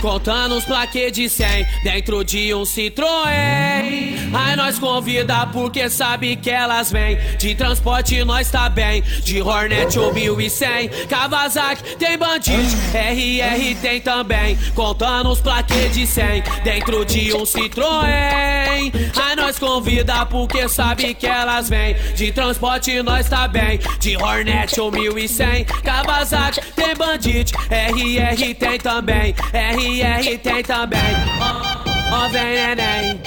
Contando os plaquês de 100 dentro de um Citroën. Aí nós convida porque sabe que elas vêm. De transporte nós tá bem, de Hornet ou 1100. Kawasaki tem Bandit, RR tem também. Contando os plaquês de 100 dentro de um Citroën. Aí nós convida porque sabe que elas vêm. De transporte nós tá bem, de Hornet ou 1100. Kawasaki tem Bandit, RR tem também. RR tem também. Oh, vem neném.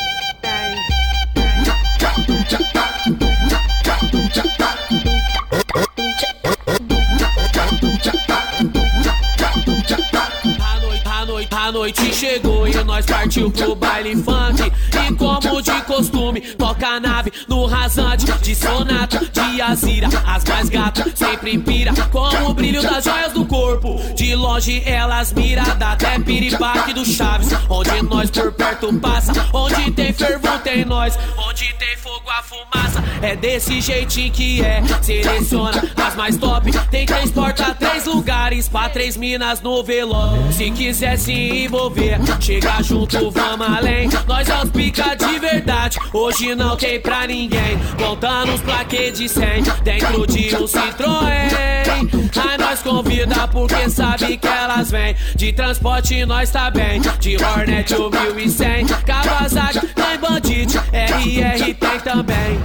A noite chegou e nós partiu pro baile funk. E como de costume, toca a nave no rasante. De Sonata, de Azira, as mais gatas sempre pira. Como o brilho das joias do corpo, de longe elas mira. Dá até piripaque do Chaves, onde nós por perto passa. Onde tem fervor tem nós, onde tem fogo a fumaça. É desse jeitinho que é, seleciona as mais top. Tem 3 portas, 3 lugares pra 3 minas no velório. Se quiser se envolver, chega junto, vamos além. Nós é os pica de verdade, hoje não tem pra ninguém. Contando os plaquês de 100 dentro de um Citroën. Aí nós convida porque sabe que elas vêm. De transporte nós tá bem, de Hornet ou 1100. Kawasaki tem Bandit, RR tem também.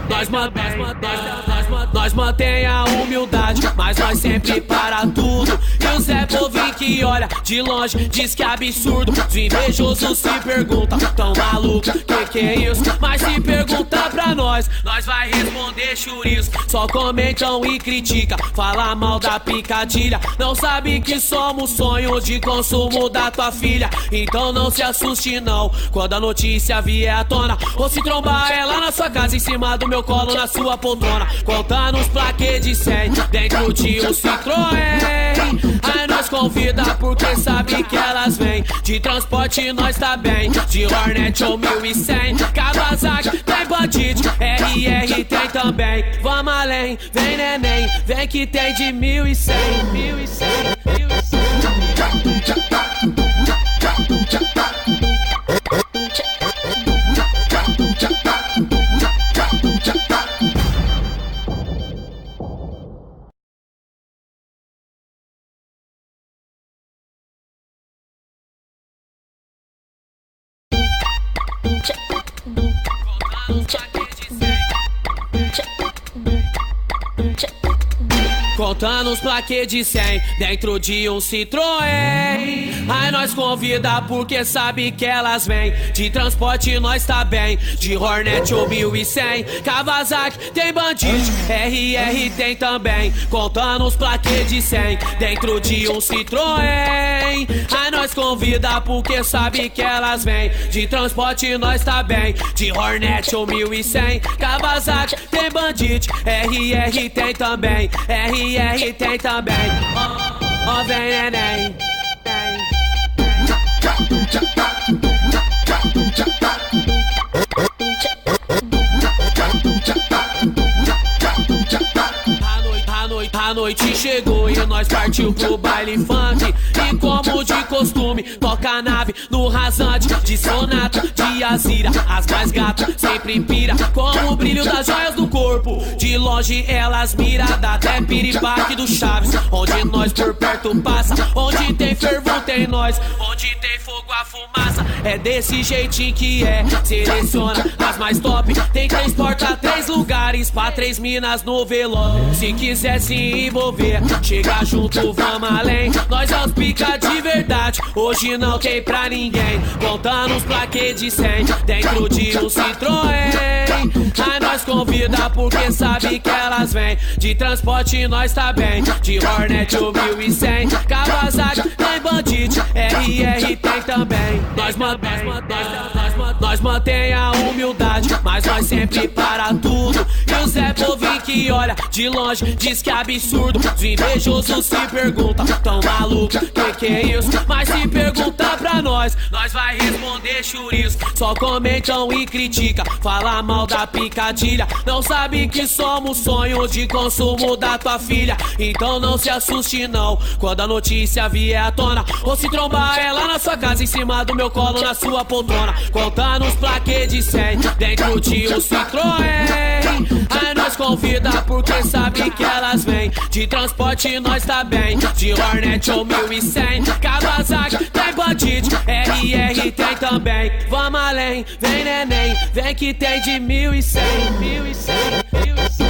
Nós mantém a humildade, mas nós sempre para tudo. E o Zé Povinho que olha de longe diz que é absurdo. Os invejosos se perguntam, tão maluco, que é isso? Mas se perguntar pra nós vai responder chouriço. Só comentam e critica, fala mal da picadilha. Não sabe que somos sonho de consumo da tua filha. Então não se assuste não, quando a notícia vier à tona. Ou se trombar ela na sua casa, em cima do meu colo, na sua poltrona. Contando os plaquês de 100 dentro de um Citroën. Aí nós convida porque sabe que elas vêm. De transporte nós tá bem, de Hornet ou 1100. Kawasaki tem Bandit, RR tem também. Vamos além, vem neném, vem que tem de 1100. 1100, 1100. Contando os plaquês de 100 dentro de um Citroën. Aí nós convida porque sabe que elas vêm. De transporte nós tá bem, de Hornet ou 1100. Kawasaki tem Bandit, RR tem também. Contando os plaquês de 100 dentro de um Citroën. Aí nós convida porque sabe que elas vêm. De transporte nós tá bem, de Hornet ou 1100. Kawasaki tem Bandit, RR tem também. RR tem também. Oh, vem neném. A noite chegou e nós partiu pro baile funk. E como de costume, toca a nave no rasante. De Sonata, de Azira, as mais gatas sempre pira. Com o brilho das joias do corpo, de longe elas mira. Dá até piripaque do Chaves, onde nós por perto passa. Onde tem fervor tem nós, onde tem fogo a fumaça. É desse jeitinho que é, seleciona as mais top. Tem 3 portas, 3 lugares pra 3 minas no velório. Se quiser se envolver, chega junto, vamos além. Nós é os pica de verdade, hoje não tem pra ninguém. Contando os plaquês de 100 dentro de um Citroën. Aí nós convida porque sabe que elas vêm. De transporte nós tá bem, de Hornet ou 1100. Kawasaki tem Bandit, RR tem também. Nós mantém a humildade, mas nós sempre para tudo. E o Zé Povinho que me olha de longe, diz que é absurdo. Os invejosos se perguntam, tão maluco, que é isso? Mas se perguntar pra nós vai responder churisco. Só comentam e critica, fala mal da picadilha. Não sabe que somos sonho de consumo da tua filha. Então não se assuste não, quando a notícia vier à tona. Ou se trombar ela na sua casa, em cima do meu colo, na sua poltrona. Contando os plaquês de 100, dentro de um Citroën. Aí nós convida porque sabe que elas vêm. De transporte nós tá bem, de Hornet ou 1100. Kawasaki tem Bandit, RR tem também. Vamos além, vem neném, vem que tem de 1100. 1100, 1100.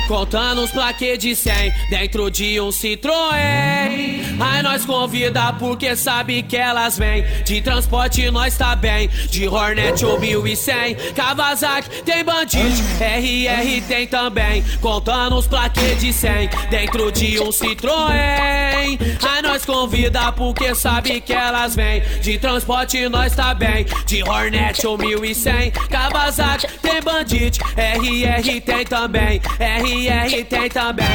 Contando os plaquês de 100 dentro de um Citroën. Aí nós convida porque sabe que elas vêm. De transporte nós tá bem, de Hornet ou 1100. Kawasaki tem Bandit, RR tem também. Contando os plaquês de 100 dentro de um Citroën. Aí nós convida porque sabe que elas vêm. De transporte nós tá bem, de Hornet ou 1100. Kawasaki tem Bandit, RR tem também. RR tem também,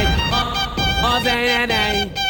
vem neném.